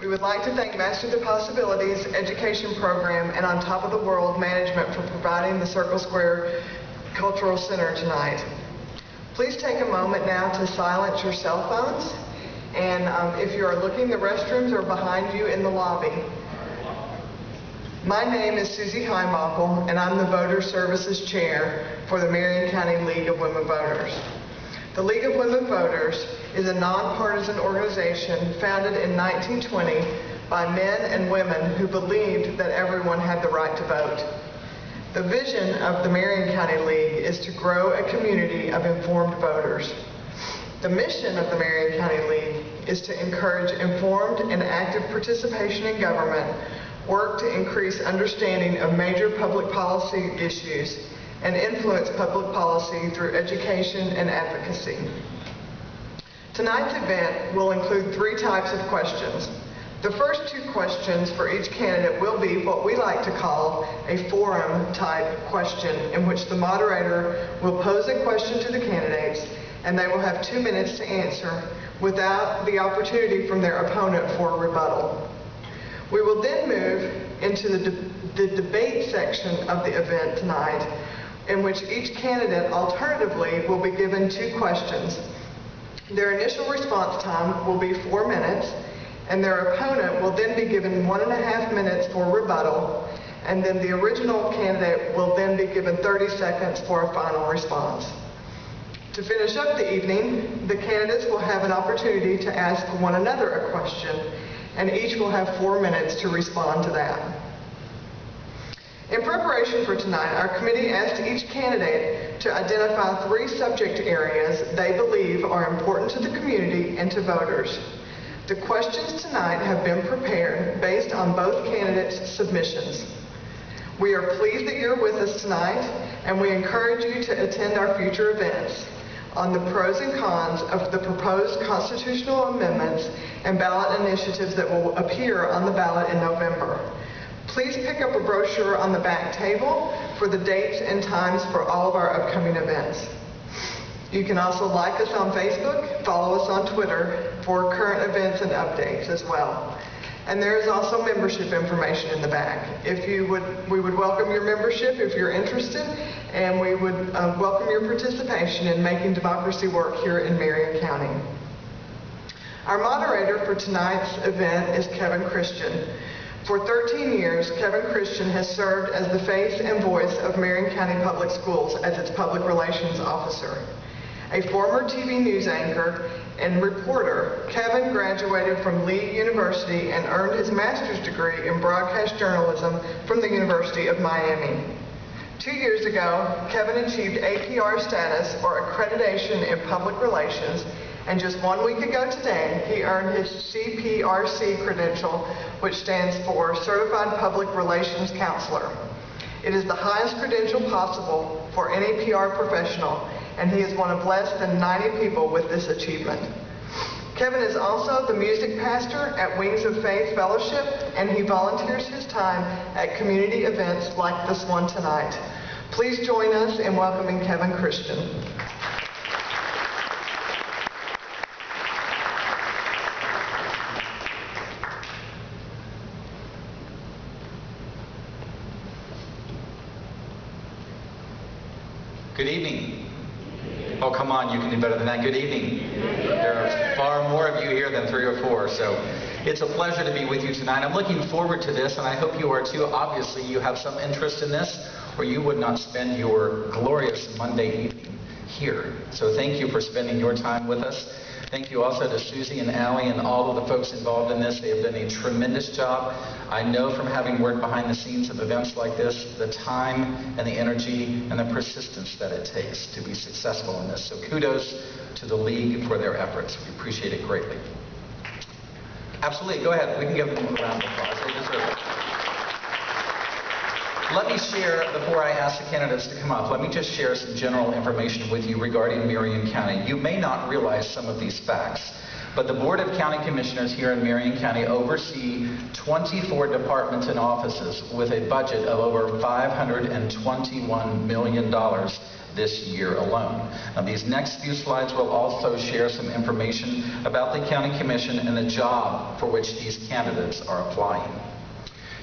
We would like to thank Master the Possibilities Education Program and On Top of the World Management for providing the Circle Square Cultural Center tonight. Please take a moment now to silence your cell phones, and if you are looking, the restrooms are behind you in the lobby. My name is Susie Heimbachel, and I'm the Voter Services Chair for the Marion County League of Women Voters. The League of Women Voters is a non-partisan organization founded in 1920 by men and women who believed that everyone had the right to vote. The vision of the Marion County League is to grow a community of informed voters. The mission of the Marion County League is to encourage informed and active participation in government, work to increase understanding of major public policy issues, and influence public policy through education and advocacy. Tonight's event will include 3 types of questions. The first 2 questions for each candidate will be what we like to call a forum type question, in which the moderator will pose a question to the candidates and they will have 2 minutes to answer without the opportunity from their opponent for a rebuttal. We will then move into the debate section of the event tonight, in which each candidate alternatively will be given 2 questions. Their initial response time will be 4 minutes, and their opponent will then be given 1.5 minutes for rebuttal, and then the original candidate will then be given 30 seconds for a final response. To finish up the evening, the candidates will have an opportunity to ask one another a question, and each will have 4 minutes to respond to that. In preparation for tonight, our committee asked each candidate to identify 3 subject areas they believe are important to the community and to voters. The questions tonight have been prepared based on both candidates' submissions. We are pleased that you're with us tonight, and we encourage you to attend our future events on the pros and cons of the proposed constitutional amendments and ballot initiatives that will appear on the ballot in November. Please pick up a brochure on the back table for the dates and times for all of our upcoming events. You can also like us on Facebook, follow us on Twitter for current events and updates as well. And there is also membership information in the back. We would welcome your membership if you're interested, and we would welcome your participation in making democracy work here in Marion County. Our moderator for tonight's event is Kevin Christian. For 13 years, Kevin Christian has served as the face and voice of Marion County Public Schools as its public relations officer. A former TV news anchor and reporter, Kevin graduated from Lee University and earned his master's degree in broadcast journalism from the University of Miami. 2 years ago, Kevin achieved APR status, or accreditation in public relations, and just 1 week ago today, he earned his CPRC credential, which stands for Certified Public Relations Counselor. It is the highest credential possible for any PR professional, and he is one of less than 90 people with this achievement. Kevin is also the music pastor at Wings of Faith Fellowship, and he volunteers his time at community events like this one tonight. Please join us in welcoming Kevin Christian. Good evening. Oh, come on, you can do better than that. Good evening. There are far more of you here than 3 or 4, so it's a pleasure to be with you tonight. I'm looking forward to this, and I hope you are too. Obviously, you have some interest in this, or you would not spend your glorious Monday evening here. So thank you for spending your time with us. Thank you also to Susie and Allie and all of the folks involved in this. They have done a tremendous job. I know from having worked behind the scenes of events like this, the time and the energy and the persistence that it takes to be successful in this. So kudos to the League for their efforts. We appreciate it greatly. Absolutely, go ahead. We can give them a round of applause. They deserve it. Let me share, before I ask the candidates to come up, let me just share some general information with you regarding Marion County. You may not realize some of these facts, but the Board of County Commissioners here in Marion County oversee 24 departments and offices with a budget of over $521 million this year alone. Now, these next few slides will also share some information about the County Commission and the job for which these candidates are applying.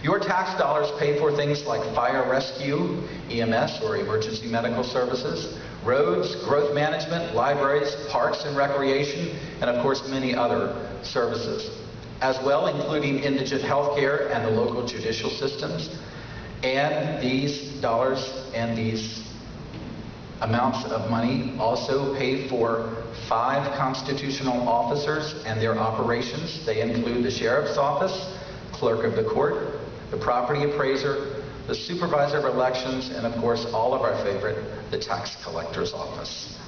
Your tax dollars pay for things like fire rescue, EMS or emergency medical services, roads, growth management, libraries, parks and recreation, and of course many other services, as well including indigent health care and the local judicial systems. And these dollars and these amounts of money also pay for 5 constitutional officers and their operations. They include the sheriff's office, clerk of the court, the property appraiser, the supervisor of elections, and of course all of our favorite, the tax collector's office.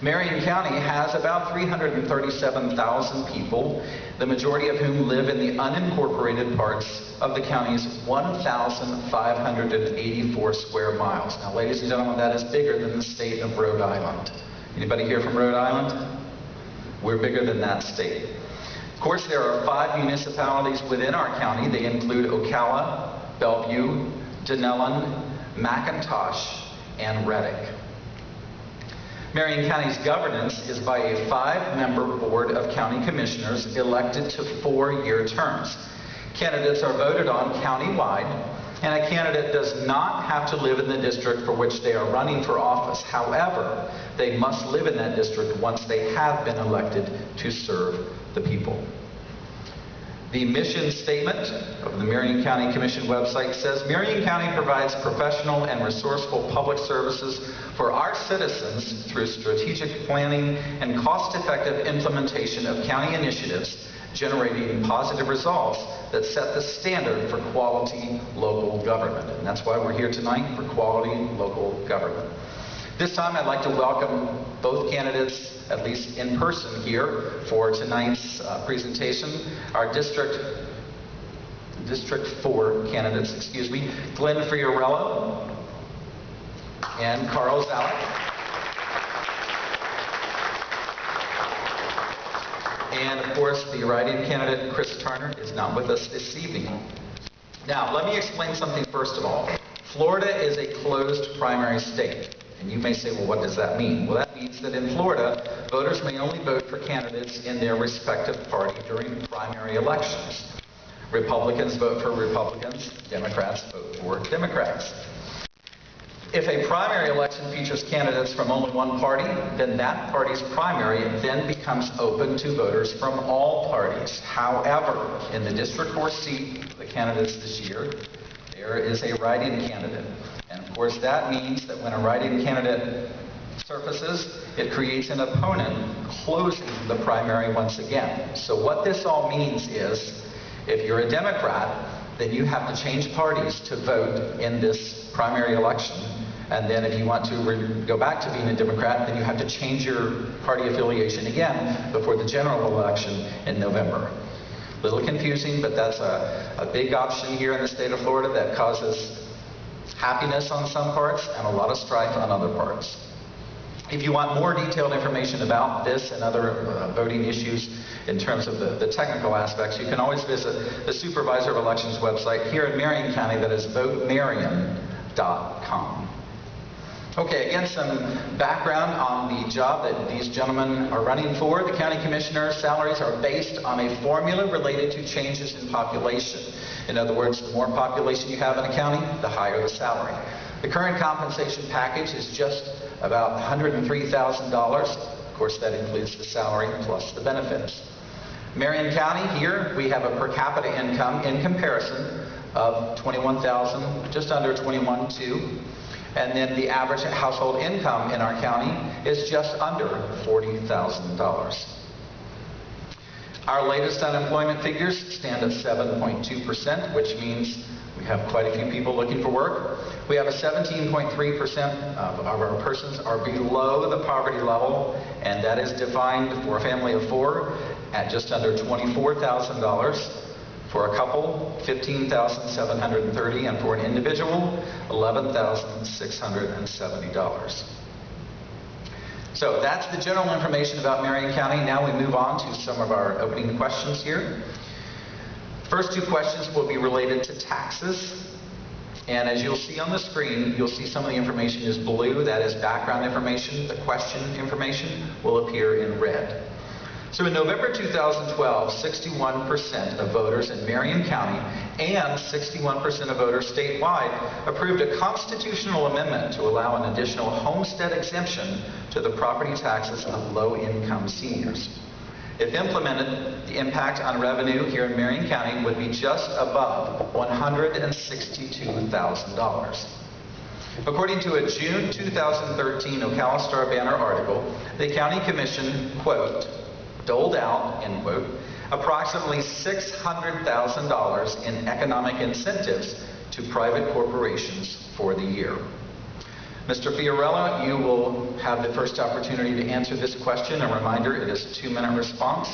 Marion County has about 337,000 people, the majority of whom live in the unincorporated parts of the county's 1,584 square miles. Now, ladies and gentlemen, that is bigger than the state of Rhode Island. Anybody here from Rhode Island? We're bigger than that state. Of course, there are 5 municipalities within our county. They include Ocala, Bellevue, Denellen, McIntosh, and Reddick. Marion County's governance is by a 5-member board of county commissioners elected to 4-year terms. Candidates are voted on countywide, and a candidate does not have to live in the district for which they are running for office. However, they must live in that district once they have been elected to serve the people. The mission statement of the Marion County Commission website says, Marion County provides professional and resourceful public services for our citizens through strategic planning and cost-effective implementation of county initiatives, generating positive results that set the standard for quality local government. And that's why we're here tonight, for quality local government. This time I'd like to welcome both candidates, at least in person here, for tonight's presentation. Our District 4 candidates, Glenn Fiorello and Carl Zalek. And of course, the write-in candidate, Chris Turner, is not with us this evening. Now, let me explain something first of all. Florida is a closed primary state. And you may say, well, what does that mean? Well, that means that in Florida, voters may only vote for candidates in their respective party during primary elections. Republicans vote for Republicans, Democrats vote for Democrats. If a primary election features candidates from only one party, then that party's primary then becomes open to voters from all parties. However, in the District 4 seat, the candidates this year, there is a write-in candidate. And of course, that means that when a write-in candidate surfaces, it creates an opponent closing the primary once again. So what this all means is, if you're a Democrat, then you have to change parties to vote in this primary election. And then if you want to go back to being a Democrat, then you have to change your party affiliation again before the general election in November. A little confusing, but that's a big option here in the state of Florida that causes happiness on some parts and a lot of strife on other parts. If you want more detailed information about this and other voting issues in terms of the technical aspects, you can always visit the Supervisor of Elections website here in Marion County, that is votemarion.com. Okay, again, some background on the job that these gentlemen are running for. The county commissioners' salaries are based on a formula related to changes in population. In other words, the more population you have in a county, the higher the salary. The current compensation package is just about $103,000. Of course, that includes the salary plus the benefits. Marion County, here, we have a per capita income in comparison of $21,000, just under $21,200. And then the average household income in our county is just under $40,000. Our latest unemployment figures stand at 7.2%, which means we have quite a few people looking for work. We have a 17.3% of our persons are below the poverty level, and that is defined for a family of 4 at just under $24,000. For a couple, $15,730, and for an individual, $11,670. So that's the general information about Marion County. Now we move on to some of our opening questions here. First 2 questions will be related to taxes. And as you'll see on the screen, you'll see some of the information is blue. That is background information. The question information will appear in red. So in November 2012, 61% of voters in Marion County and 61% of voters statewide approved a constitutional amendment to allow an additional homestead exemption to the property taxes of low-income seniors. If implemented, the impact on revenue here in Marion County would be just above $162,000. According to a June 2013 Ocala Star Banner article, the County Commission, quote, doled out, end quote, approximately $600,000 in economic incentives to private corporations for the year. Mr. Fiorella, you will have the first opportunity to answer this question. A reminder, it is a 2-minute response.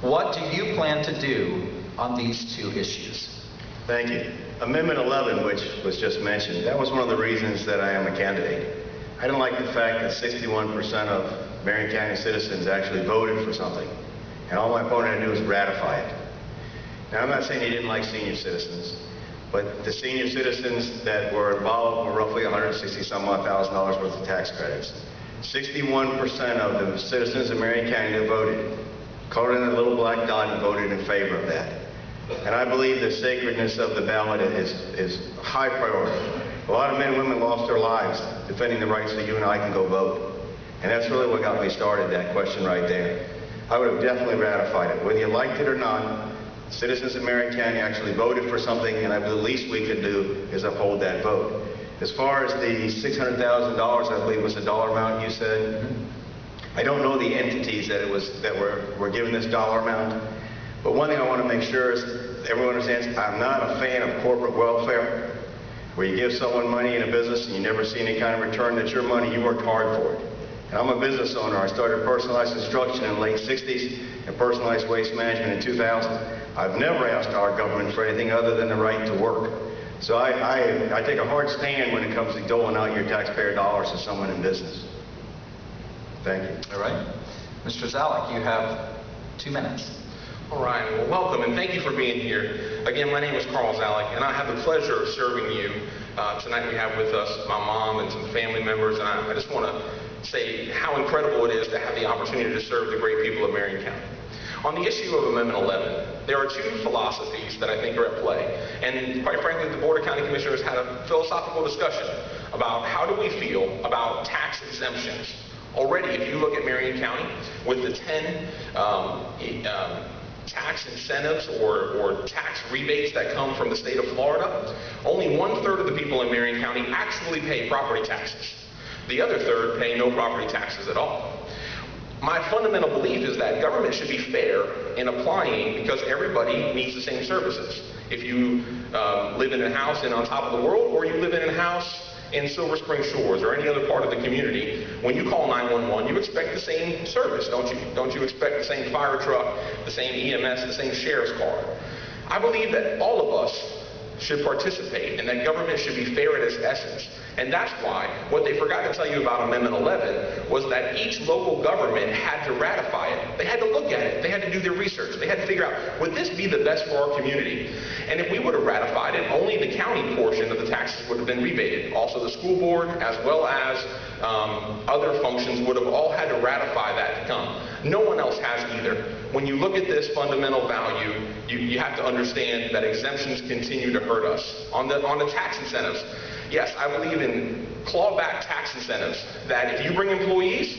What do you plan to do on these two issues? Thank you. Amendment 11, which was just mentioned, that was one of the reasons that I am a candidate. I don't like the fact that 61% of Marion County citizens actually voted for something, and all my opponent had to do was ratify it. Now, I'm not saying he didn't like senior citizens, but the senior citizens that were involved were roughly $160,000 worth of tax credits. 61% of the citizens of Marion County that voted colored in a little black dot and voted in favor of that. And I believe the sacredness of the ballot is high priority. A lot of men and women lost their lives defending the rights that you and I can go vote. And that's really what got me started, that question right there. I would have definitely ratified it. Whether you liked it or not, citizens of Marion County actually voted for something, and the least we could do is uphold that vote. As far as the $600,000, I believe was the dollar amount you said, I don't know the entities that were given this dollar amount. But one thing I want to make sure is everyone understands, I'm not a fan of corporate welfare, where you give someone money in a business and you never see any kind of return. That's your money. You worked hard for it. And I'm a business owner. I started personalized construction in the late 60s and personalized waste management in 2000. I've never asked our government for anything other than the right to work. So I take a hard stand when it comes to doling out your taxpayer dollars to someone in business. Thank you. All right. Mr. Zalek, you have 2 minutes. All right, well, welcome and thank you for being here. Again, my name is Carl Zalek, and I have the pleasure of serving you. Tonight we have with us my mom and some family members, and I just want to say how incredible it is to have the opportunity to serve the great people of Marion County. On the issue of Amendment 11, there are two philosophies that I think are at play. And quite frankly, the Board of County Commissioners had a philosophical discussion about how do we feel about tax exemptions. Already, if you look at Marion County, with the 10 tax incentives or tax rebates that come from the state of Florida, only 1/3 of the people in Marion County actually pay property taxes. The other third pay no property taxes at all. My fundamental belief is that government should be fair in applying because everybody needs the same services. If you live in a house on top of the world, or you live in a house in Silver Spring Shores or any other part of the community, when you call 911, you expect the same service, don't you? Don't you expect the same fire truck, the same EMS, the same sheriff's car? I believe that all of us should participate and that government should be fair at its essence. And that's why what they forgot to tell you about Amendment 11 was that each local government had to ratify it. They had to look at it. They had to do their research. They had to figure out, would this be the best for our community? And if we would have ratified it, only the county portion of the taxes would have been rebated. Also the school board, as well as other functions, would have all had to ratify that to come. No one else has either. When you look at this fundamental value, you have to understand that exemptions continue to hurt us. On the tax incentives, yes, I believe in clawback tax incentives, that if you bring employees,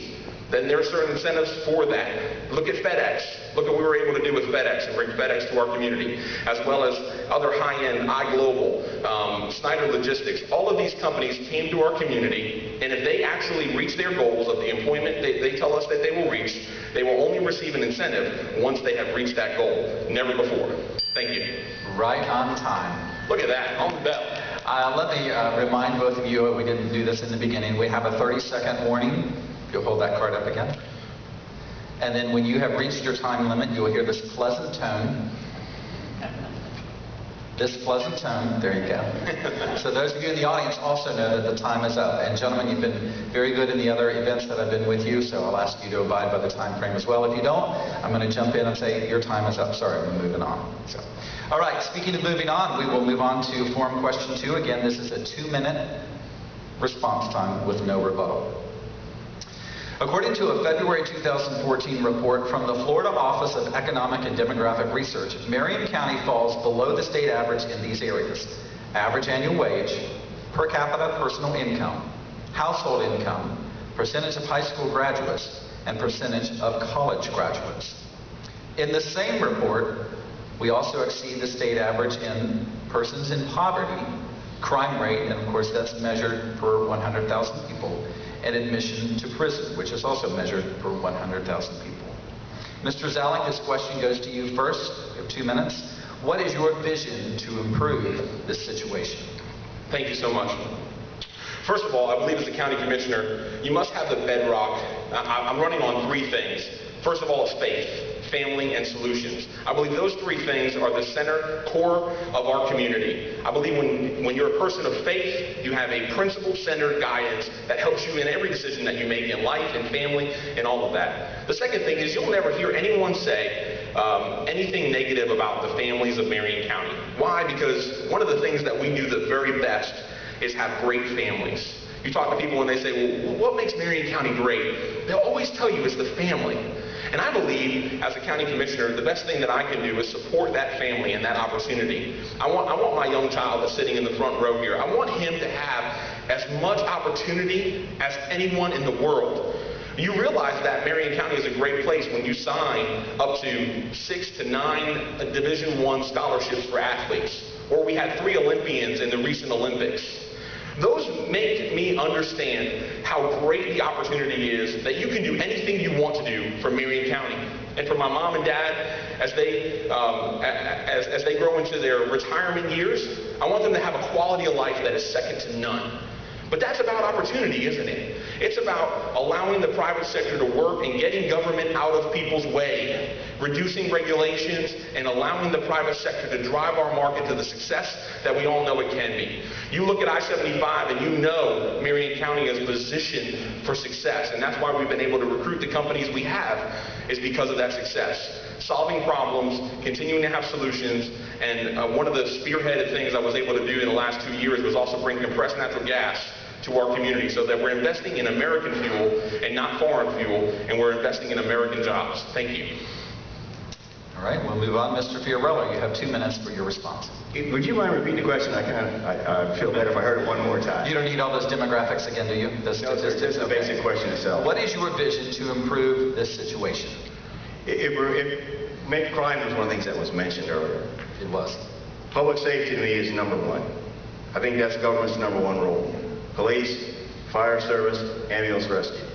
then there are certain incentives for that. Look at FedEx. Look at what we were able to do with FedEx and bring FedEx to our community, as well as other high-end iGlobal, Snyder Logistics. All of these companies came to our community, and if they actually reach their goals of the employment they tell us that they will reach, they will only receive an incentive once they have reached that goal, never before. Thank you. Right on time. Look at that, on the bell. Let me remind both of you, we didn't do this in the beginning, we have a 30-second warning. You'll hold that card up again. And then when you have reached your time limit, you'll hear this pleasant tone. this pleasant tone. There you go. So those of you in the audience also know that the time is up. And gentlemen, you've been very good in the other events that I've been with you, so I'll ask you to abide by the time frame as well. If you don't, I'm going to jump in and say your time is up. Sorry, we're moving on. So, all right, speaking of moving on, we will move on to forum question 2. Again, this is a 2-minute response time with no rebuttal. According to a February 2014 report from the Florida Office of Economic and Demographic Research, Marion County falls below the state average in these areas: average annual wage, per capita personal income, household income, percentage of high school graduates, and percentage of college graduates. In the same report, we also exceed the state average in persons in poverty, crime rate, and of course that's measured per 100,000 people, and admission to prison, which is also measured per 100,000 people. Mr. Zalek, this question goes to you first. You have 2 minutes. What is your vision to improve this situation? Thank you so much. First of all, I believe as a county commissioner, you must have the bedrock. I'm running on 3 things. First of all, it's faith, family, and solutions. I believe those 3 things are the center core of our community. I believe when you're a person of faith, you have a principle-centered guidance that helps you in every decision that you make in life and family and all of that. The second thing is you'll never hear anyone say anything negative about the families of Marion County. Why? Because one of the things that we do the very best is have great families. You talk to people and they say, well, what makes Marion County great? They'll always tell you it's the family. And I believe, as a county commissioner, the best thing that I can do is support that family and that opportunity. I want my young child that's sitting in the front row here, I want him to have as much opportunity as anyone in the world. You realize that Marion County is a great place when you sign up to 6 to 9 Division I scholarships for athletes. Or we had 3 Olympians in the recent Olympics. Those make me understand how great the opportunity is that you can do anything you want to do for Marion County. And for my mom and dad, as they grow into their retirement years, I want them to have a quality of life that is second to none. But that's about opportunity, isn't it? It's about allowing the private sector to work and getting government out of people's way, reducing regulations, and allowing the private sector to drive our market to the success that we all know it can be. You look at I-75 and you know Marion County is positioned for success, and that's why we've been able to recruit the companies we have, is because of that success. Solving problems, continuing to have solutions, and one of the spearheaded things I was able to do in the last 2 years was also bring compressed natural gas to our community so that we're investing in American fuel and not foreign fuel, and we're investing in American jobs. Thank you. All right, we'll move on. Mr. Fiorello, you have 2 minutes for your response. Would you mind repeating the question? I feel better if I heard it one more time. You don't need all those demographics again, do you? The statistics? Just the basic question itself. What is your vision to improve this situation? Crime was one of the things that was mentioned earlier. It was. Public safety to me is number 1. I think that's government's number 1 role. Police, fire service, ambulance rescue.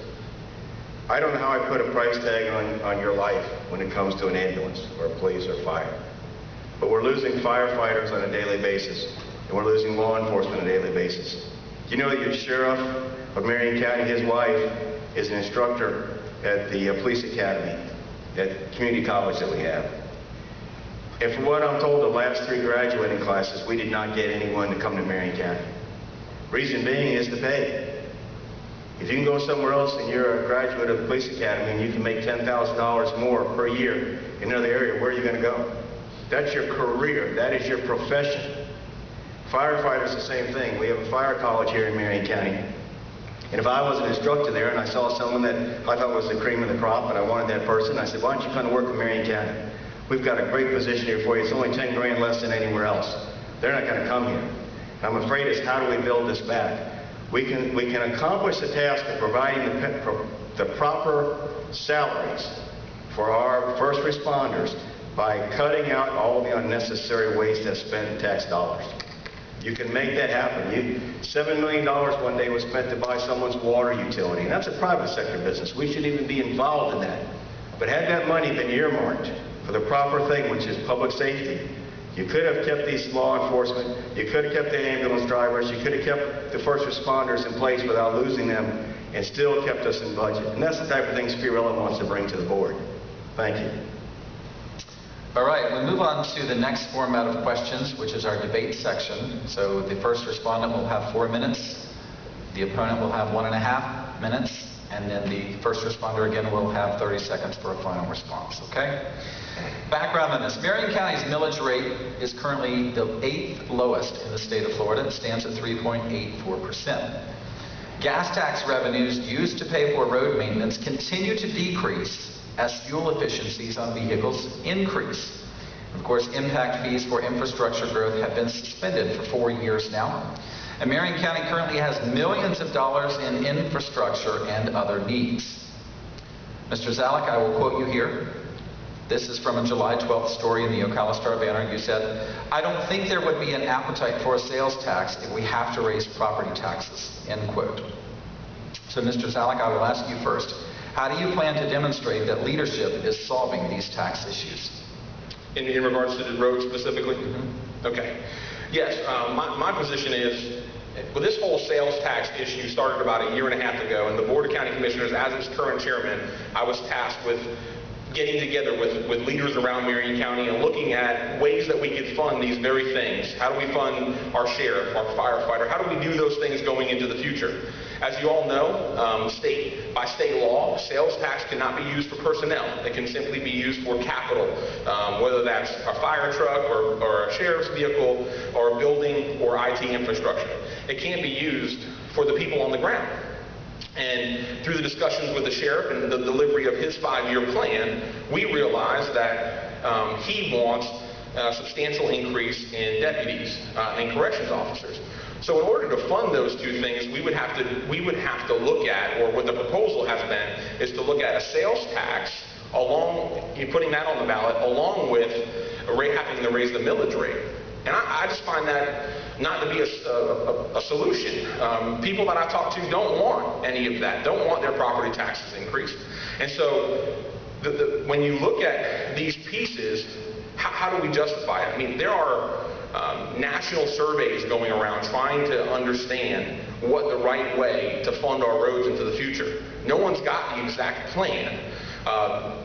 I don't know how I put a price tag on your life when it comes to an ambulance or police or fire. But we're losing firefighters on a daily basis, and we're losing law enforcement on a daily basis. Do you know that your sheriff of Marion County, his wife, is an instructor at the police academy at community college that we have? And from what I'm told, the last 3 graduating classes, we did not get anyone to come to Marion County. Reason being is the pay. If you can go somewhere else and you're a graduate of the police academy and you can make $10,000 more per year in another area, where are you going to go? That's your career. That is your profession. Firefighters, the same thing. We have a fire college here in Marion County. And if I was an instructor there and I saw someone that I thought was the cream of the crop and I wanted that person, I said, why don't you come to work in Marion County? We've got a great position here for you. It's only 10 grand less than anywhere else. They're not going to come here. I'm afraid it's how do we build this back? We can accomplish the task of providing the proper salaries for our first responders by cutting out all the unnecessary waste that's spent in tax dollars. You can make that happen. $7 million one day was spent to buy someone's water utility, and that's a private sector business. We should even be involved in that. But had that money been earmarked for the proper thing, which is public safety, you could have kept these law enforcement, you could have kept the ambulance drivers, you could have kept the first responders in place without losing them, and still kept us in budget. And that's the type of thing Spirella wants to bring to the board. Thank you. All right, we move on to the next format of questions, which is our debate section. So the first respondent will have 4 minutes, the opponent will have 1.5 minutes, and then the first responder again will have 30 seconds for a final response, okay? Background on this. Marion County's millage rate is currently the 8th lowest in the state of Florida. It stands at 3.84%. Gas tax revenues used to pay for road maintenance continue to decrease as fuel efficiencies on vehicles increase. Of course, impact fees for infrastructure growth have been suspended for 4 years now. And Marion County currently has millions of dollars in infrastructure and other needs. Mr. Zalek, I will quote you here. This is from a July 12th story in the Ocala Star-Banner. You said, "I don't think there would be an appetite for a sales tax if we have to raise property taxes," end quote. So Mr. Zalek, I will ask you first, how do you plan to demonstrate that leadership is solving these tax issues? In regards to the road specifically? Mm-hmm. Okay. Yes, my position is, well, this whole sales tax issue started about 1.5 years ago, and the Board of County Commissioners, as its current chairman, I was tasked with getting together with leaders around Marion County and looking at ways that we could fund these very things. How do we fund our sheriff, our firefighter? How do we do those things going into the future? As you all know, by state law, sales tax cannot be used for personnel. It can simply be used for capital, whether that's a fire truck or a sheriff's vehicle or a building or IT infrastructure. It can't be used for the people on the ground. And through the discussions with the sheriff and the delivery of his 5-year plan, we realized that he wants a substantial increase in deputies and corrections officers. So in order to fund those two things, we would have to look at, or what the proposal has been, is to look at a sales tax putting that on the ballot, along with having to raise the millage rate. And I just find that not to be a solution. People that I talk to don't want any of that, don't want their property taxes increased. And so when you look at these pieces, how do we justify it? I mean, there are national surveys going around trying to understand what the right way to fund our roads into the future. No one's got the exact plan.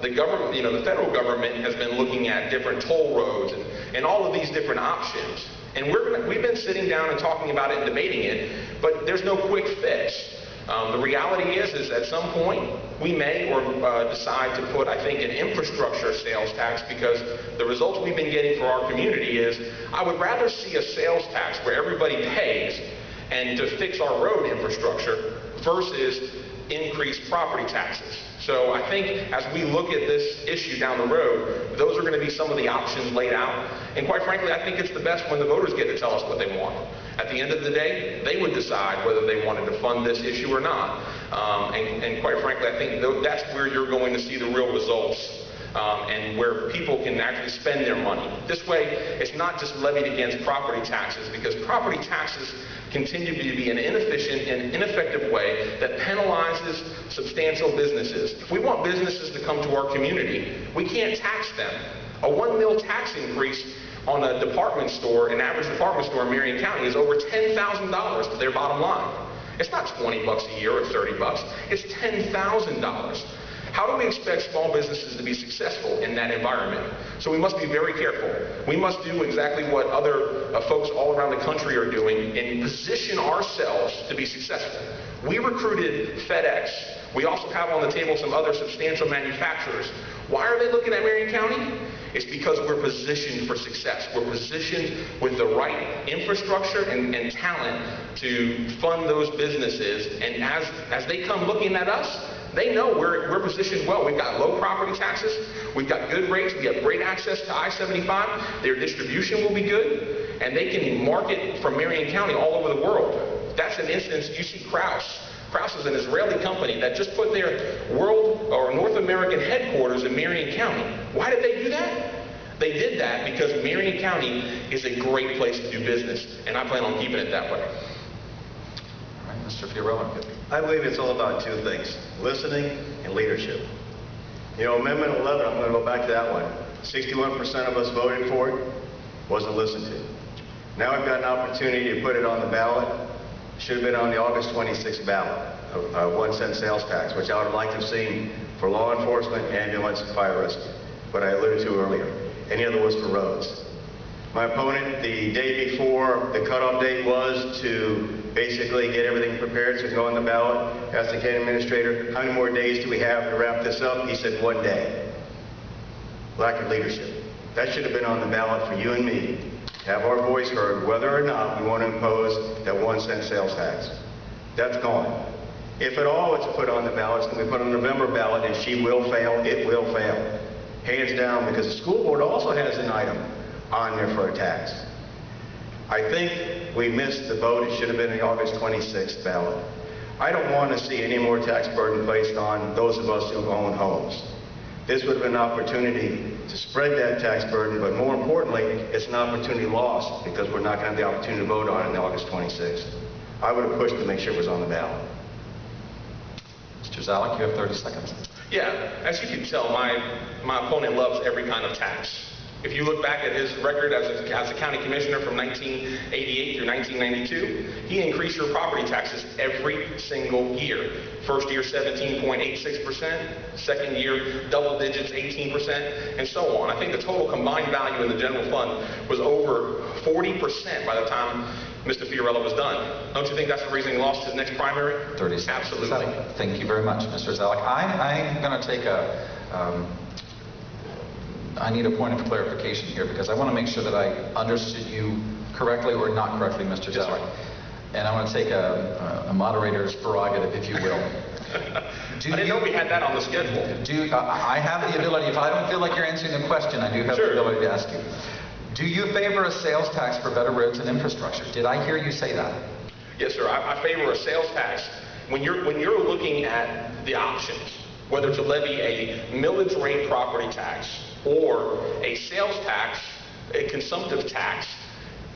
The government, the federal government has been looking at different toll roads and all of these different options. And we've been sitting down and talking about it and debating it, but there's no quick fix. The reality is at some point we may decide to put, I think, an infrastructure sales tax, because the results we've been getting for our community is I would rather see a sales tax where everybody pays and to fix our road infrastructure versus increased property taxes. So I think as we look at this issue down the road, those are going to be some of the options laid out. And quite frankly, I think it's the best when the voters get to tell us what they want. At the end of the day, they would decide whether they wanted to fund this issue or not. And quite frankly, I think that's where you're going to see the real results. And where people can actually spend their money. This way, it's not just levied against property taxes, because property taxes continue to be an inefficient and ineffective way that penalizes substantial businesses. If we want businesses to come to our community, we can't tax them. A 1 mil tax increase on a department store, an average department store in Marion County, is over $10,000 to their bottom line. It's not $20 a year or $30, it's $10,000. How do we expect small businesses to be successful in that environment? So we must be very careful. We must do exactly what other folks all around the country are doing and position ourselves to be successful. We recruited FedEx. We also have on the table some other substantial manufacturers. Why are they looking at Marion County? It's because we're positioned for success. We're positioned with the right infrastructure and talent to fund those businesses. And as they come looking at us, they know we're positioned well. We've got low property taxes. We've got good rates. We have great access to I-75. Their distribution will be good. And they can market from Marion County all over the world. That's an instance. You see Kraus. Kraus is an Israeli company that just put their North American headquarters in Marion County. Why did they do that? They did that because Marion County is a great place to do business. And I plan on keeping it that way. All right, Mr. Fiorello. I believe it's all about two things: listening and leadership. Amendment 11, I'm going to go back to that one. 61% of us voted for it, wasn't listened to. Now we've got an opportunity to put it on the ballot. Should have been on the August 26th ballot, a 1-cent sales tax, which I would have liked to have seen for law enforcement, ambulance, and fire rescue, what I alluded to earlier. and the other was for roads. My opponent, the day before the cutoff date was to basically get everything prepared so it can go on the ballot, asked the county administrator, how many more days do we have to wrap this up? He said 1 day. Lack of leadership. That should have been on the ballot for you and me. Have our voice heard whether or not we want to impose that 1 cent sales tax. That's gone. If at all it's put on the ballot, it's going to be put on the November ballot, and she will fail. It will fail. Hands down, because the school board also has an item on there for a tax. I think we missed the vote. It should have been the August 26th ballot. I don't want to see any more tax burden placed on those of us who own homes. This would have been an opportunity to spread that tax burden, but more importantly, it's an opportunity lost because we're not going to have the opportunity to vote on it on August 26th. I would have pushed to make sure it was on the ballot. Mr. Zalek, you have 30 seconds. Yeah, as you can tell, my opponent loves every kind of tax. If you look back at his record as a county commissioner from 1988 through 1992, he increased your property taxes every single year. First year, 17.86%. Second year, double digits, 18%, and so on. I think the total combined value in the general fund was over 40% by the time Mr. Fiorello was done. Don't you think that's the reason he lost his next primary? 30 seconds. Absolutely. Thank you very much, Mr. Zalek. I'm going to take I need a point of clarification here because I want to make sure that I understood you correctly or not correctly, Mr. Yes, Zalek. sir. And I want to take a moderator's prerogative, if you will. I didn't know we had that on the schedule. I have the ability, if I don't feel like you're answering the question, I do have Sure. the ability to ask you. Do you favor a sales tax for better roads and infrastructure? Did I hear you say that? Yes, sir. I favor a sales tax. When you're looking at the options, whether to levy a millage rate property tax or a sales tax, a consumptive tax,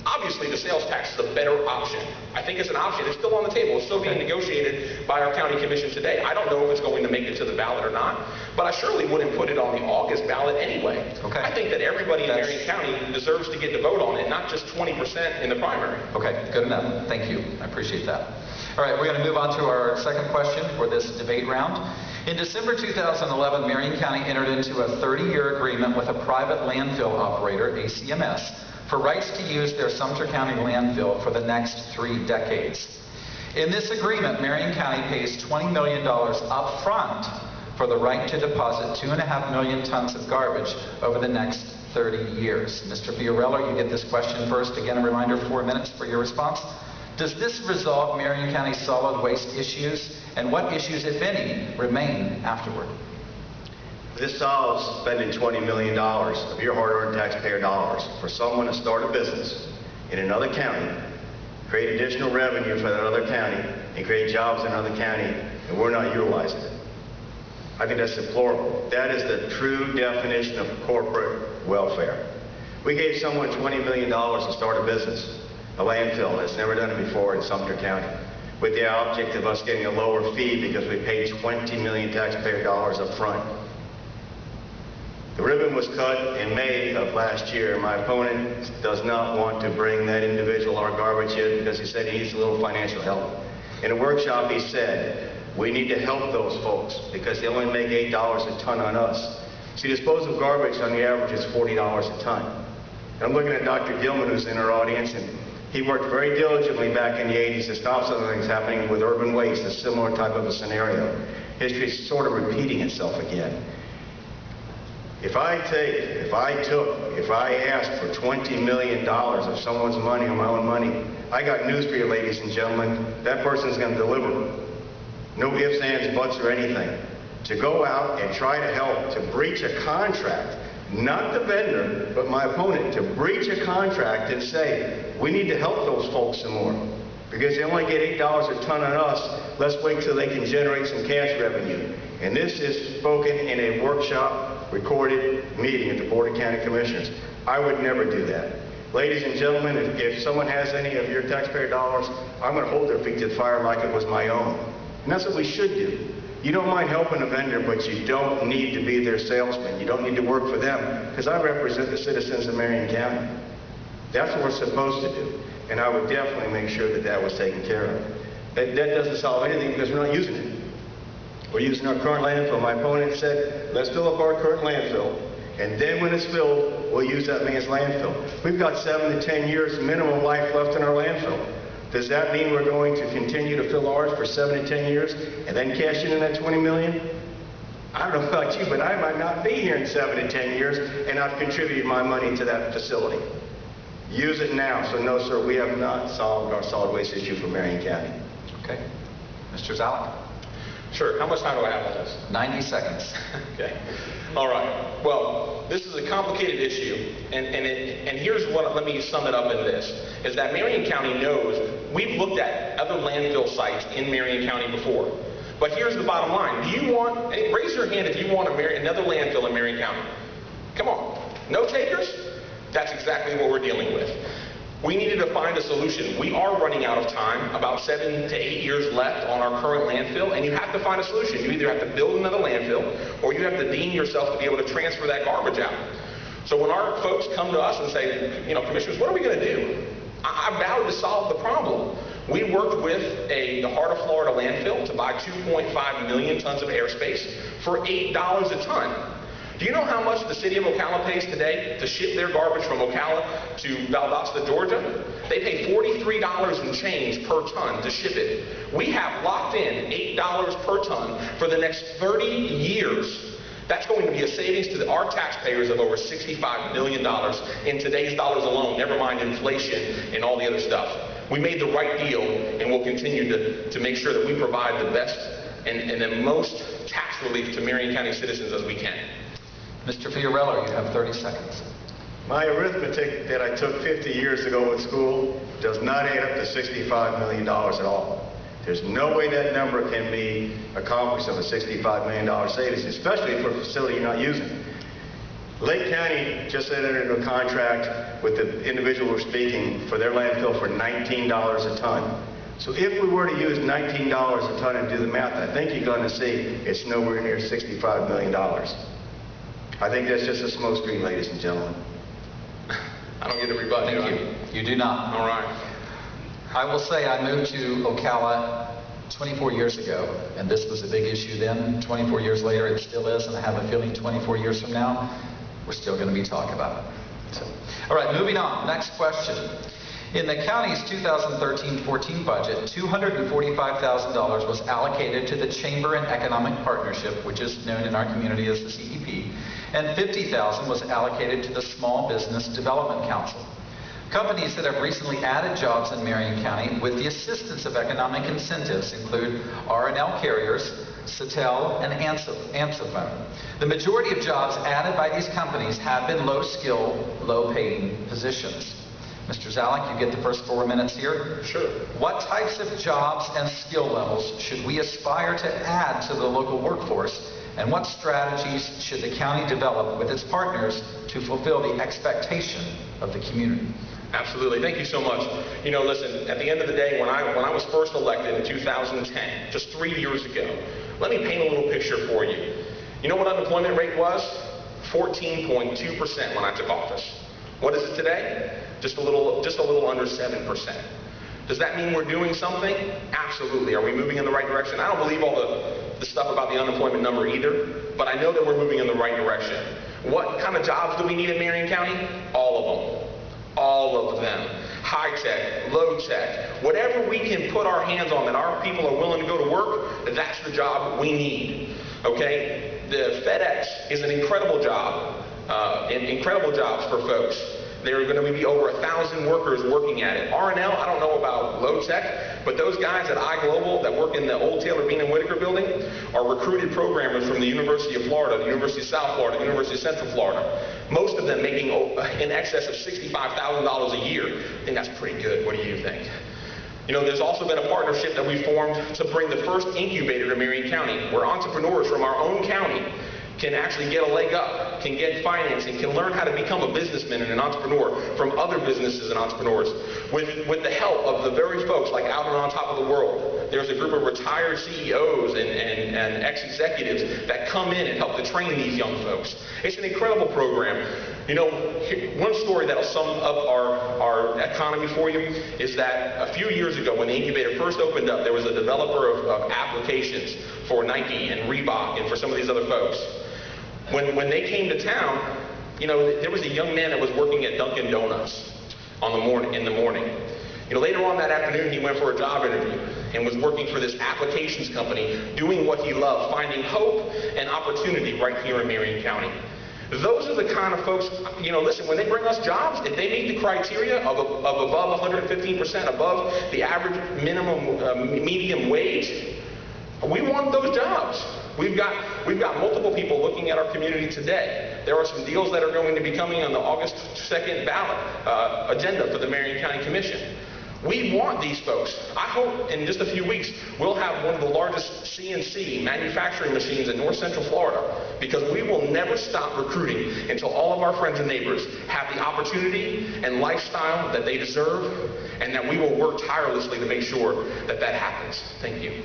obviously the sales tax is a better option. I think it's an option. It's still on the table. It's still being negotiated by our county commission today. I don't know if it's going to make it to the ballot or not, but I surely wouldn't put it on the August ballot anyway. Okay. I think that everybody in Marion County deserves to get to vote on it, not just 20% in the primary. Okay, good enough. Thank you. I appreciate that. All right, we're going to move on to our second question for this debate round. In December 2011, Marion County entered into a 30-year agreement with a private landfill operator, ACMS, for rights to use their Sumter County landfill for the next 3 decades. In this agreement, Marion County pays $20 million up front for the right to deposit 2.5 million tons of garbage over the next 30 years. Mr. Fiorello, you get this question first. Again, a reminder, 4 minutes for your response. Does this resolve Marion County's solid waste issues, and what issues, if any, remain afterward? This solves spending $20 million of your hard-earned taxpayer dollars for someone to start a business in another county, create additional revenue for that other county, and create jobs in another county, and we're not utilizing it. I think that's deplorable. That is the true definition of corporate welfare. We gave someone $20 million to start a business, a landfill that's never done it before in Sumter County, with the object of us getting a lower fee because we paid $20 million taxpayer dollars up front. The ribbon was cut in May of last year. My opponent does not want to bring that individual our garbage in because he said he needs a little financial help. In a workshop, he said, we need to help those folks because they only make $8 a ton on us. See, disposal of garbage on the average is $40 a ton. And I'm looking at Dr. Gilman, who's in our audience, and he worked very diligently back in the 80s to stop some of the things happening with urban waste, a similar type of a scenario. History is sort of repeating itself again. If I asked for $20 million of someone's money or my own money, I got news for you, ladies and gentlemen. That person's going to deliver. No ifs, ands, buts, or anything. To go out and try to help, to breach a contract, not the vendor, but my opponent, to breach a contract and say, we need to help those folks some more. Because they only get $8 a ton on us, let's wait till they can generate some cash revenue. And this is spoken in a workshop, recorded meeting at the Board of County Commissioners. I would never do that. Ladies and gentlemen, if someone has any of your taxpayer dollars, I'm going to hold their feet to the fire like it was my own. And that's what we should do. You don't mind helping a vendor, but you don't need to be their salesman. You don't need to work for them, because I represent the citizens of Marion County. That's what we're supposed to do. And I would definitely make sure that that was taken care of. That doesn't solve anything because we're not using it. We're using our current landfill. My opponent said, let's fill up our current landfill. and then when it's filled, we'll use that man's landfill. We've got 7 to 10 years minimum life left in our landfill. Does that mean we're going to continue to fill ours for 7 to 10 years and then cash in that 20 million? I don't know about you, but I might not be here in 7 to 10 years, and I've contributed my money to that facility. Use it now. So no, sir, we have not solved our solid waste issue for Marion County. Okay. Mr. Zalak? Sure. How much time do I have on this? 90 seconds. Okay. All right. Well, this is a complicated issue, and here's what, let me sum it up in this, is that Marion County knows we've looked at other landfill sites in Marion County before. But here's the bottom line. Do you want, raise your hand if you want another landfill in Marion County. Come on. No takers? That's exactly what we're dealing with. We needed to find a solution. We are running out of time, about 7 to 8 years left on our current landfill, and you have to find a solution. You either have to build another landfill, or you have to deem yourself to be able to transfer that garbage out. So when our folks come to us and say, you know, commissioners, what are we going to do? I vowed to solve the problem. We worked with the Heart of Florida landfill to buy 2.5 million tons of airspace for $8 a ton. Do you know how much the city of Ocala pays today to ship their garbage from Ocala to Valdosta, Georgia? They pay $43 and change per ton to ship it. We have locked in $8 per ton for the next 30 years. That's going to be a savings to our taxpayers of over $65 million in today's dollars alone, never mind inflation and all the other stuff. We made the right deal, and we'll continue to make sure that we provide the best and the most tax relief to Marion County citizens as we can. Mr. Fiorello, you have 30 seconds. My arithmetic that I took 50 years ago in school does not add up to $65 million at all. There's no way that number can be accomplished of a $65 million savings, especially for a facility you're not using. Lake County just entered into a contract with the individual we're speaking for their landfill for $19 a ton. So if we were to use $19 a ton and do the math, I think you're going to see it's nowhere near $65 million. I think that's just a smokescreen, ladies and gentlemen. I don't get a rebut. Thank you. You do not. All right. I will say I moved to Ocala 24 years ago, and this was a big issue then. 24 years later, it still is, and I have a feeling 24 years from now, we're still going to be talking about it. So, all right, moving on. Next question. In the county's 2013-14 budget, $245,000 was allocated to the Chamber and Economic Partnership, which is known in our community as the CEP, and $50,000 was allocated to the Small Business Development Council. Companies that have recently added jobs in Marion County with the assistance of economic incentives include R&L Carriers, Satel, and Ansophone. The majority of jobs added by these companies have been low-skill, low-paying positions. Mr. Zalak, you get the first 4 minutes here. Sure. What types of jobs and skill levels should we aspire to add to the local workforce, and what strategies should the county develop with its partners to fulfill the expectation of the community? Absolutely. Thank you so much. You know, listen, at the end of the day, when I was first elected in 2010, just 3 years ago, let me paint a little picture for you. You know what unemployment rate was? 14.2% when I took office. What is it today? Just a little under 7%. Does that mean we're doing something? Absolutely. Are we moving in the right direction? I don't believe all the stuff about the unemployment number either, but I know that we're moving in the right direction. What kind of jobs do we need in Marion County? All of them. All of them. High tech, low tech, whatever we can put our hands on that our people are willing to go to work, that's the job we need. Okay? The FedEx is an incredible job, incredible jobs for folks. There are going to be over 1,000 workers working at it. R&L, I don't know about low tech, but those guys at iGlobal that work in the old Taylor Bean and Whitaker building are recruited programmers from the University of Florida, the University of South Florida, the University of Central Florida. Most of them making in excess of $65,000 a year. I think that's pretty good. What do you think? You know, there's also been a partnership that we formed to bring the first incubator to Marion County, where entrepreneurs from our own county can actually get a leg up, can get financing, can learn how to become a businessman and an entrepreneur from other businesses and entrepreneurs. With the help of the very folks like Out and On Top of the World, there's a group of retired CEOs and ex-executives that come in and help to train these young folks. It's an incredible program. You know, one story that'll sum up our economy for you is that a few years ago when the incubator first opened up, there was a developer of applications for Nike and Reebok and for some of these other folks. When they came to town, You know, there was a young man that was working at Dunkin' Donuts in the morning. You know, later on that afternoon, he went for a job interview and was working for this applications company, doing what he loved, finding hope and opportunity right here in Marion County. Those are the kind of folks, you know, listen, when they bring us jobs, if they meet the criteria of above 115% above the average medium wage, we want those jobs. We've got multiple people looking at our community today. There are some deals that are going to be coming on the August 2nd ballot agenda for the Marion County Commission. We want these folks. I hope in just a few weeks we'll have one of the largest CNC manufacturing machines in north central Florida, because we will never stop recruiting until all of our friends and neighbors have the opportunity and lifestyle that they deserve, and that we will work tirelessly to make sure that that happens. Thank you.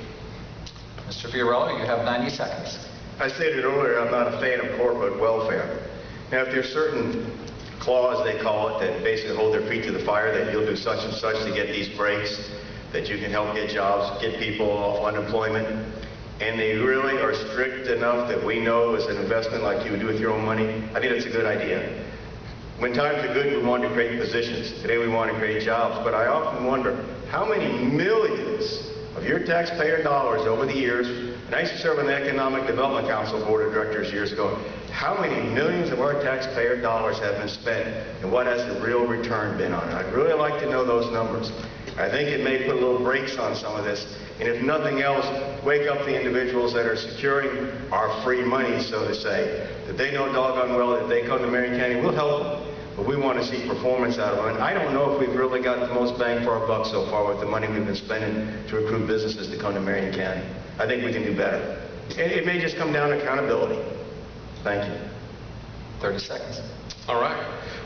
Mr. Fiorello, you have 90 seconds. I stated earlier I'm not a fan of corporate welfare. Now, if there's certain clause, they call it, that basically hold their feet to the fire, that you'll do such and such to get these breaks, that you can help get jobs, get people off unemployment, and they really are strict enough that we know it's an investment like you would do with your own money, I think it's a good idea. When times are good, we want to create positions. Today we want to create jobs, but I often wonder how many millions of your taxpayer dollars over the years, and I used to serve on the Economic Development Council Board of Directors years ago, how many millions of our taxpayer dollars have been spent, and what has the real return been on it? I'd really like to know those numbers. I think it may put a little brakes on some of this, and if nothing else, wake up the individuals that are securing our free money, so to say, that they know doggone well that if they come to Marion County, we'll help them. But we want to see performance out of them. And I don't know if we've really got the most bang for our buck so far with the money we've been spending to recruit businesses to come to Marion County. I think we can do better. It may just come down to accountability. Thank you. 30 seconds. All right.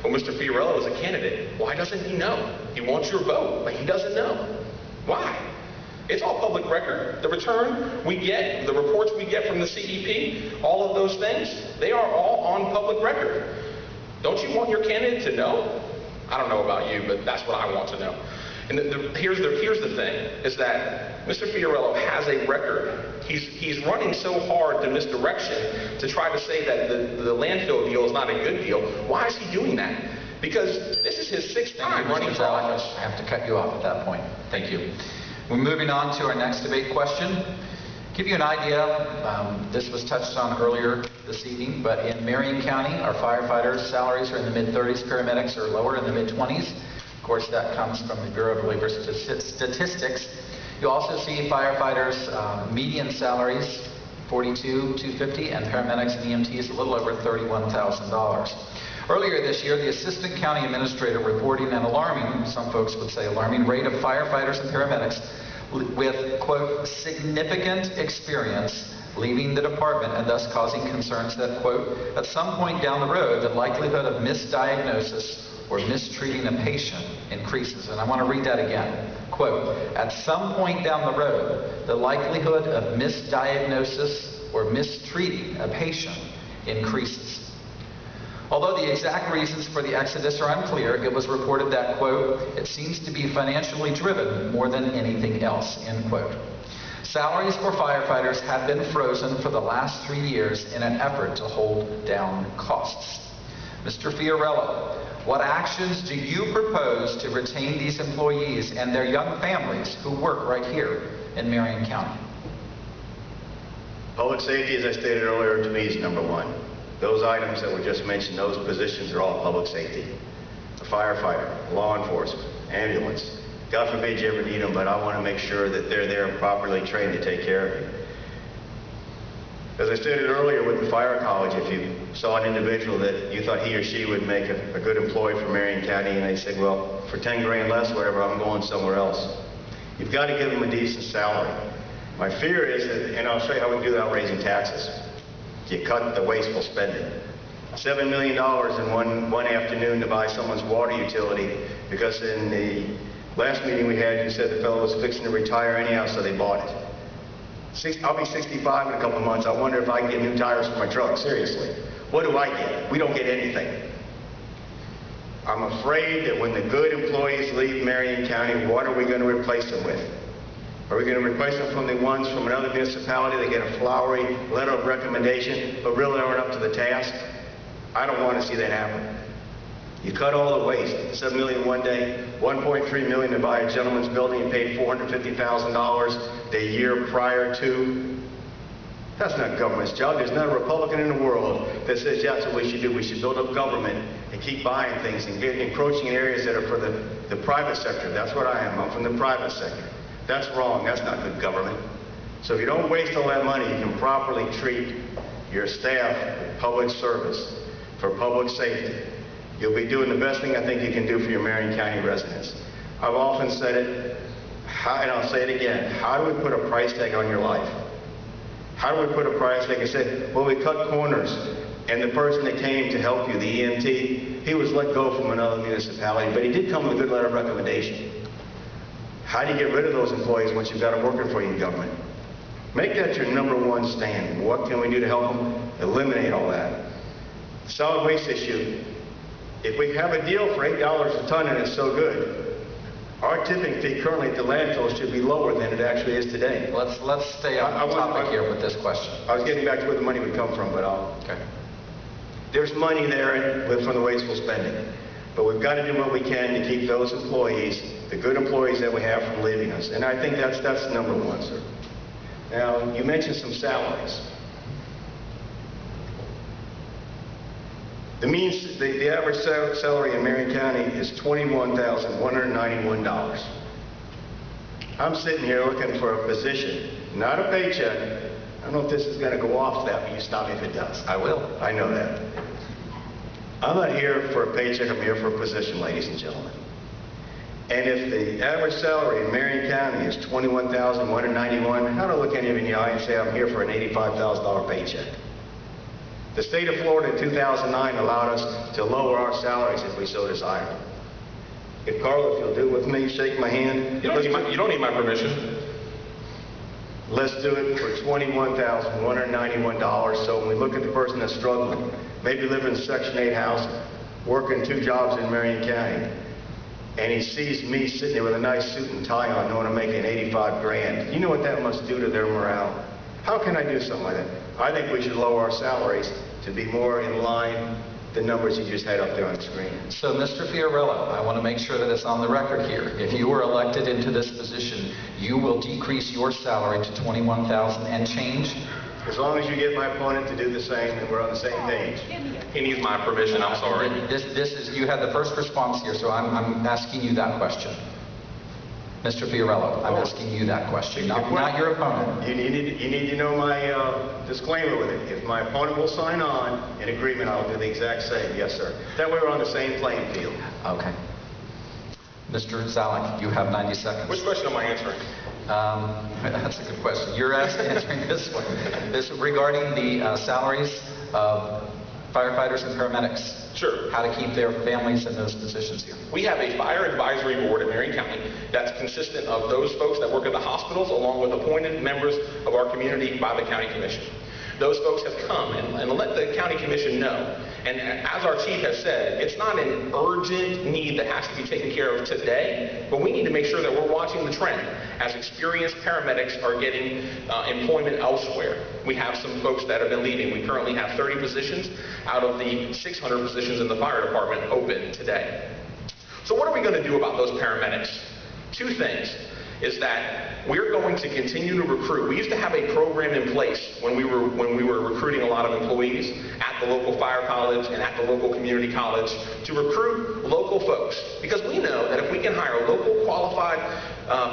Well, Mr. Fiorello is a candidate. Why doesn't he know? He wants your vote, but he doesn't know. Why? It's all public record. The return we get, the reports we get from the CEP, all of those things, they are all on public record. Don't you want your candidate to know? I don't know about you, but that's what I want to know. And here's the thing, is that Mr. Fiorello has a record. He's running so hard to misdirection to try to say that the landfill deal is not a good deal. Why is he doing that? Because this is his 6th time running for office. I have to cut you off at that point. Thank you. We're moving on to our next debate question. Give you an idea, this was touched on earlier this evening, but in Marion County, our firefighters' salaries are in the mid-30s, paramedics are lower in the mid-20s. Of course, that comes from the Bureau of Labor Statistics. You also see firefighters' median salaries, $42,250, and paramedics and EMTs a little over $31,000. Earlier this year, the assistant county administrator reporting an alarming, some folks would say alarming, rate of firefighters and paramedics with, quote, significant experience leaving the department, and thus causing concerns that, quote, at some point down the road, the likelihood of misdiagnosis or mistreating a patient increases. And I want to read that again. Quote, at some point down the road, the likelihood of misdiagnosis or mistreating a patient increases. Although the exact reasons for the exodus are unclear, it was reported that, quote, it seems to be financially driven more than anything else, end quote. Salaries for firefighters have been frozen for the last 3 years in an effort to hold down costs. Mr. Fiorello, what actions do you propose to retain these employees and their young families who work right here in Marion County? Public safety, as I stated earlier, to me is number one. Those items that were just mentioned, those positions are all public safety. A firefighter, law enforcement, ambulance. God forbid you ever need them, but I want to make sure that they're there and properly trained to take care of you. As I stated earlier with the fire college, if you saw an individual that you thought he or she would make a good employee for Marion County, and they said, well, for 10 grand less, whatever, I'm going somewhere else. You've got to give them a decent salary. My fear is that, and I'll show you how we can do that without raising taxes. You cut the wasteful spending. $7 million in one afternoon to buy someone's water utility, because in the last meeting we had, you said the fellow was fixing to retire anyhow, so they bought it. I'll be 65 in a couple of months. I wonder if I can get new tires for my truck. Seriously. What do I get? We don't get anything. I'm afraid that when the good employees leave Marion County, what are we going to replace them with? Are we going to replace them from the ones from another municipality that get a flowery letter of recommendation but really aren't up to the task? I don't want to see that happen. You cut all the waste. $7 million one day, $1.3 million to buy a gentleman's building and paid $450,000 the year prior to. That's not government's job. There's not a Republican in the world that says that's what we should do. We should build up government and keep buying things and get encroaching in areas that are for the private sector. That's what I am. I'm from the private sector. That's wrong. That's not good government. So if you don't waste all that money, you can properly treat your staff with public service for public safety. You'll be doing the best thing I think you can do for your Marion County residents. I've often said it, and I'll say it again. How do we put a price tag on your life? How do we put a price tag and say, well, we cut corners, and the person that came to help you, the EMT, he was let go from another municipality, but he did come with a good letter of recommendation. How do you get rid of those employees once you've got them working for you in government? Make that your #1 stand. What can we do to help them eliminate all that? The solid waste issue. If we have a deal for $8 a ton and it's so good, our tipping fee currently at the landfill should be lower than it actually is today. Let's stay on topic here with this question. I was getting back to where the money would come from, but Okay. there's money there from the wasteful spending. But we've got to do what we can to keep those employees, the good employees that we have, from leaving us. And I think that's #1, sir. Now, you mentioned some salaries. The average salary in Marion County is $21,191. I'm sitting here looking for a position, not a paycheck. I don't know if this is going to go off that, but you stop me if it does. I will. I know that. I'm not here for a paycheck. I'm here for a position, ladies and gentlemen. And if the average salary in Marion County is $21,191, how do I look any of you in the eye and say I'm here for an $85,000 paycheck? The state of Florida in 2009 allowed us to lower our salaries if we so desire. If Carl, if you'll do it with me, shake my hand. You don't need my permission. Let's do it for $21,191. So when we look at the person that's struggling, maybe living in Section 8 housing, working 2 jobs in Marion County, and he sees me sitting there with a nice suit and tie on, knowing I'm making 85 grand. You know what that must do to their morale? How can I do something like that? I think we should lower our salaries to be more in line the numbers you just had up there on the screen. So, Mr. Fiorello, I want to make sure that it's on the record here. If you were elected into this position, you will decrease your salary to $21,000 and change? As long as you get my opponent to do the same, and we're on the same page. He needs my permission, I'm sorry. This is, you had the first response here, so I'm asking you that question. Mr. Fiorello, I'm asking you that question, not your opponent. You need to know my disclaimer with it. If my opponent will sign on in agreement, I'll do the exact same. Yes, sir. That way we're on the same playing field. Okay. Mr. Zalek, you have 90 seconds. Which question am I answering? That's a good question. You're answering this one. This regarding the salaries of firefighters and paramedics. Sure. How to keep their families in those positions here. We have a fire advisory board in Marion County that's consistent of those folks that work at the hospitals along with appointed members of our community by the county commission. Those folks have come and let the county commission know. And as our chief has said, it's not an urgent need that has to be taken care of today, but we need to make sure that we're watching the trend as experienced paramedics are getting employment elsewhere. We have some folks that have been leaving. We currently have 30 positions out of the 600 positions in the fire department open today. So what are we going to do about those paramedics? 2 things. Is that we're going to continue to recruit. We used to have a program in place when we were recruiting a lot of employees at the local fire college and at the local community college to recruit local folks, because we know that if we can hire local qualified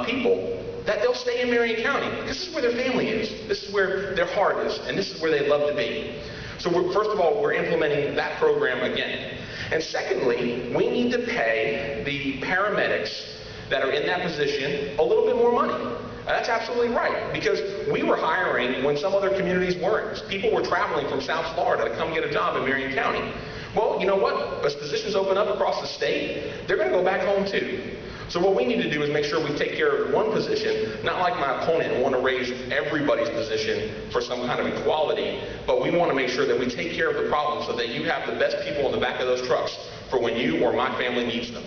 people, that they'll stay in Marion County. This is where their family is. This is where their heart is, and this is where they love to be. So first of all, we're implementing that program again. And secondly, we need to pay the paramedics that are in that position a little bit more money. That's absolutely right, because we were hiring when some other communities weren't. People were traveling from South Florida to come get a job in Marion County. Well, you know what? As positions open up across the state, they're going to go back home too. So what we need to do is make sure we take care of one position, not like my opponent and want to raise everybody's position for some kind of equality, but we want to make sure that we take care of the problem so that you have the best people in the back of those trucks for when you or my family needs them.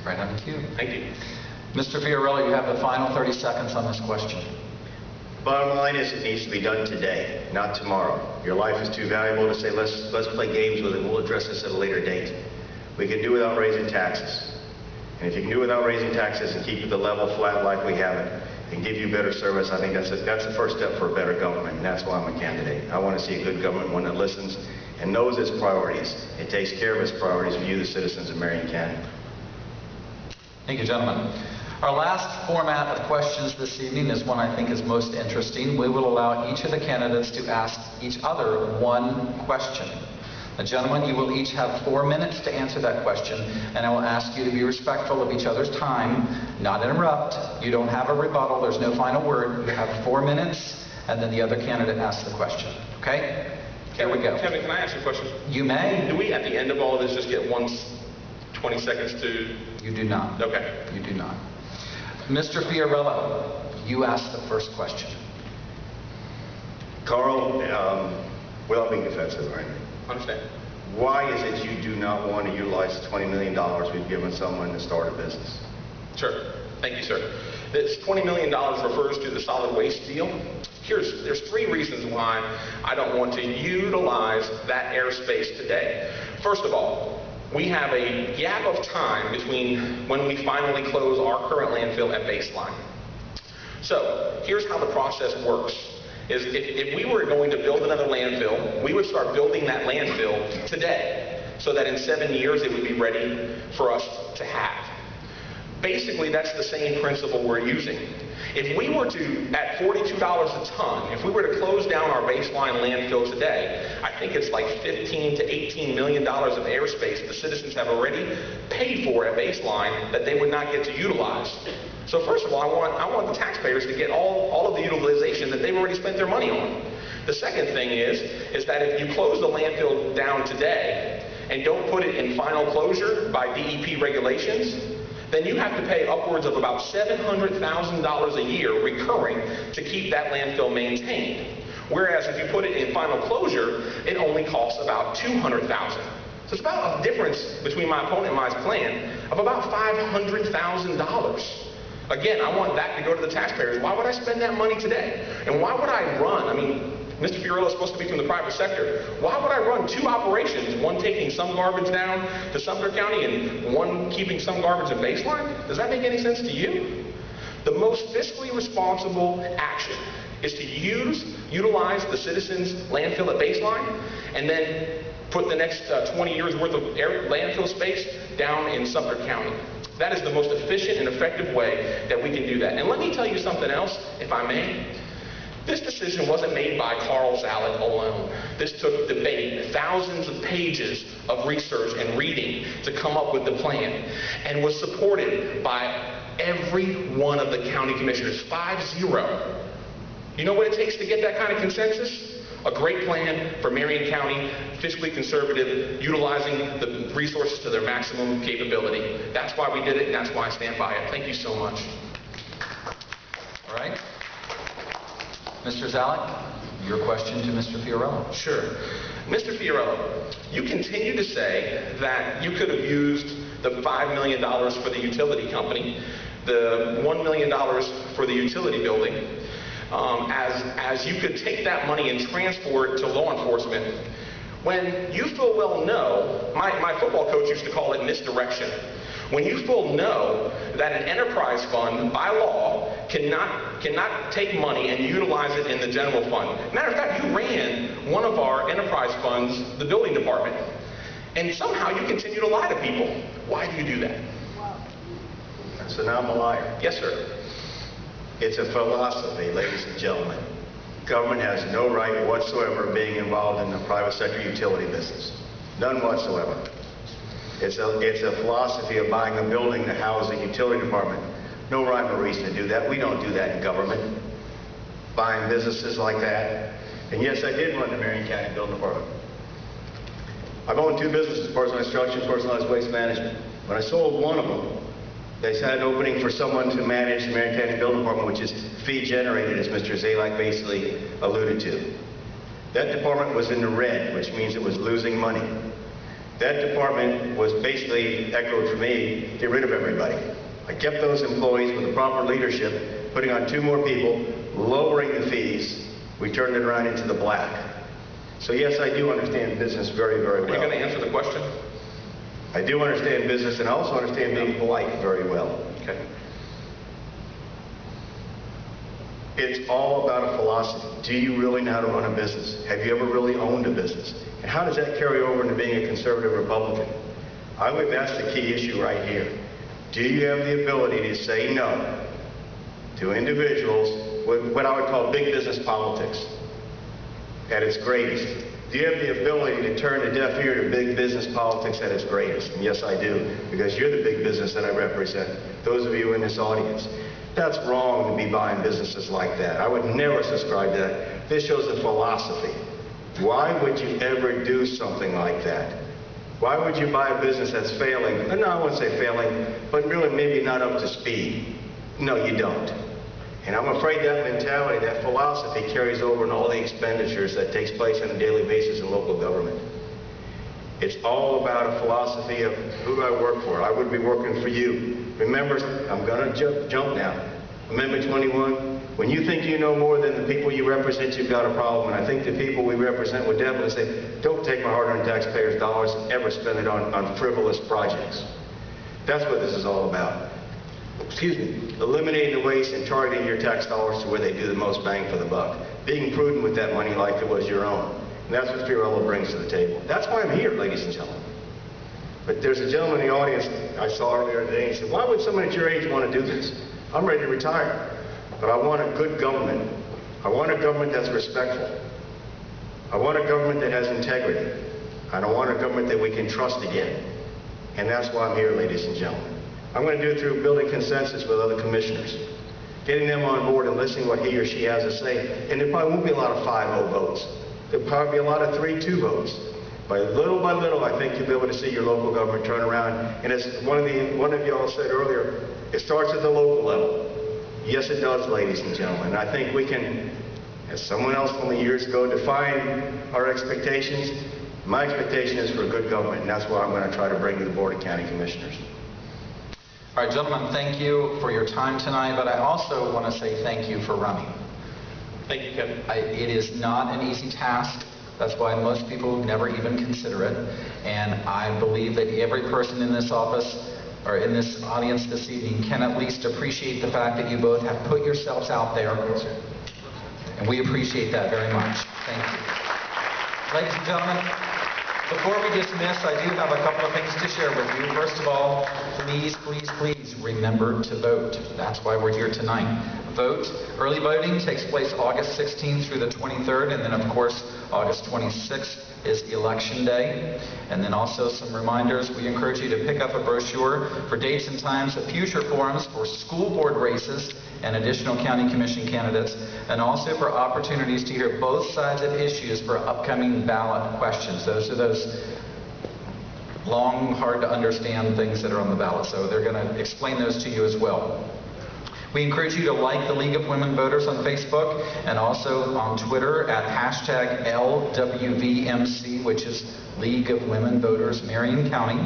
Right on the queue. Thank you. Mr. Fiorello, you have the final 30 seconds on this question. Bottom line is, it needs to be done today, not tomorrow. Your life is too valuable to say, let's play games with it, we'll address this at a later date. We can do without raising taxes. And if you can do without raising taxes and keep the level flat like we have it, and give you better service, I think that's the first step for a better government, and that's why I'm a candidate. I want to see a good government, one that listens and knows its priorities. It takes care of its priorities for you, the citizens of Marion County. Thank you, gentlemen. Our last format of questions this evening is one I think is most interesting. We will allow each of the candidates to ask each other one question. Gentlemen, you will each have 4 minutes to answer that question, and I will ask you to be respectful of each other's time, not interrupt. You don't have a rebuttal. There's no final word. You have 4 minutes, and then the other candidate asks the question. Okay? Here we go. Kevin, can I ask you a question? You may. Do we, at the end of all of this, just get 20 seconds to... You do not. Okay. You do not. Mr. Fiorello, you ask the first question. Carl, without being defensive, right? Understand. Why is it you do not want to utilize the $20 million we've given someone to start a business? Sure. Thank you, sir. This $20 million refers to the solid waste deal. There's 3 reasons why I don't want to utilize that airspace today. First of all, we have a gap of time between when we finally close our current landfill at baseline. So here's how the process works. If we were going to build another landfill, we would start building that landfill today so that in 7 years it would be ready for us to have. Basically, that's the same principle we're using. If we were to, at $42 a ton, if we were to close down our baseline landfill today, I think it's like $15 to $18 million of airspace the citizens have already paid for at baseline that they would not get to utilize. So first of all, I want the taxpayers to get all of the utilization that they've already spent their money on. The second thing is that if you close the landfill down today and don't put it in final closure by DEP regulations, then you have to pay upwards of about $700,000 a year recurring to keep that landfill maintained. Whereas if you put it in final closure, it only costs about $200,000. So it's about a difference between my opponent and my plan of about $500,000. Again, I want that to go to the taxpayers. Why would I spend that money today? And why would I run? I mean, Mr. Fiorello is supposed to be from the private sector. Why would I run 2 operations, one taking some garbage down to Sumter County and one keeping some garbage at baseline? Does that make any sense to you? The most fiscally responsible action is to utilize the citizens' landfill at baseline and then put the next 20 years worth of landfill space down in Sumter County. That is the most efficient and effective way that we can do that. And let me tell you something else, if I may. This decision wasn't made by Carl Zalek alone. This took debate, thousands of pages of research and reading to come up with the plan, and was supported by every one of the county commissioners, 5-0. You know what it takes to get that kind of consensus? A great plan for Marion County, fiscally conservative, utilizing the resources to their maximum capability. That's why we did it, and that's why I stand by it. Thank you so much. All right. Mr. Zalek, your question to Mr. Fiorello. Sure. Mr. Fiorello, you continue to say that you could have used the $5 million for the utility company, the $1 million for the utility building, as you could take that money and transfer it to law enforcement, when you full well know, my football coach used to call it misdirection. When you full know that an enterprise fund, by law, cannot take money and utilize it in the general fund. Matter of fact, you ran one of our enterprise funds, the building department, and somehow you continue to lie to people. Why do you do that? So now I'm a liar. Yes, sir. It's a philosophy, ladies and gentlemen. Government has no right whatsoever being involved in the private sector utility business. None whatsoever. It's a philosophy of buying a building to house a utility department. No rhyme or reason to do that. We don't do that in government. Buying businesses like that. And yes, I did run the Marion County Building Department. I've owned 2 businesses, personal instruction, personalized waste management. When I sold one of them, they had an opening for someone to manage the Marion County Building Department, which is fee generated, as Mr. Zalek basically alluded to. That department was in the red, which means it was losing money. That department was basically echoed for me, get rid of everybody. I kept those employees with the proper leadership, putting on 2 more people, lowering the fees, we turned it around into the black. So yes, I do understand business very, very well. Are you going to answer the question? I do understand business, and I also understand being polite very well. Okay. It's all about a philosophy. Do you really know how to run a business? Have you ever really owned a business? And how does that carry over into being a conservative Republican? I would that's the key issue right here. Do you have the ability to say no to individuals with what I would call big business politics at its greatest? Do you have the ability to turn a deaf ear to big business politics at its greatest? And yes, I do, because you're the big business that I represent, those of you in this audience. That's wrong to be buying businesses like that. I would never subscribe to that. This shows a philosophy. Why would you ever do something like that? Why would you buy a business that's failing? No, I wouldn't say failing, but really maybe not up to speed. No, you don't. And I'm afraid that mentality, that philosophy carries over in all the expenditures that takes place on a daily basis in local government. It's all about a philosophy of who do I work for? I would be working for you. Remember, I'm going to jump now. Amendment 21, when you think you know more than the people you represent, you've got a problem. And I think the people we represent would definitely say, don't take my hard-earned taxpayers' dollars and ever spend it on frivolous projects. That's what this is all about. Excuse me, eliminating the waste and targeting your tax dollars to where they do the most bang for the buck. Being prudent with that money like it was your own. And that's what Fiorello brings to the table. That's why I'm here, ladies and gentlemen. But there's a gentleman in the audience I saw earlier today, and he said, why would someone at your age want to do this? I'm ready to retire, but I want a good government. I want a government that's respectful. I want a government that has integrity. I don't want a government that we can trust again. And that's why I'm here, ladies and gentlemen. I'm going to do it through building consensus with other commissioners, getting them on board and listening to what he or she has to say. And there probably won't be a lot of 5-0 votes. There'll probably be a lot of 3-2 votes. By little, I think you'll be able to see your local government turn around. And as one of y'all said earlier, it starts at the local level. Yes, it does, ladies and gentlemen. And I think we can, as someone else told me years ago, define our expectations. My expectation is for good government, and that's what I'm going to try to bring to the Board of County Commissioners. All right, gentlemen, thank you for your time tonight, but I also want to say thank you for running. Thank you, Kevin. It is not an easy task. That's why most people never even consider it. And I believe that every person in this office or in this audience this evening can at least appreciate the fact that you both have put yourselves out there. And we appreciate that very much. Thank you. Ladies and gentlemen, before we dismiss, I do have a couple of things to share with you. First of all, please remember to vote. That's why we're here tonight. Vote. Early voting takes place August 16th through the 23rd, and then of course August 26th is Election Day. And then also some reminders. We encourage you to pick up a brochure for dates and times of future forums for school board races and additional county commission candidates, and also for opportunities to hear both sides of issues for upcoming ballot questions. Those are those long, hard to understand things that are on the ballot, so they're going to explain those to you as well. We encourage you to like the League of Women Voters on Facebook and also on Twitter at #LWVMC, which is League of Women Voters Marion County.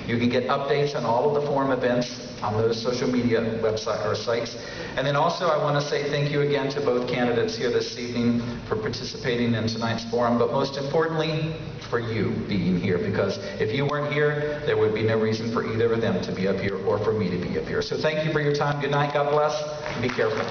You can get updates on all of the forum events on those social media website or sites. And then also I want to say thank you again to both candidates here this evening for participating in tonight's forum, but most importantly for you being here, because if you weren't here, there would be no reason for either of them to be up here or for me to be up here. So thank you for your time. Good night. God bless. And be careful.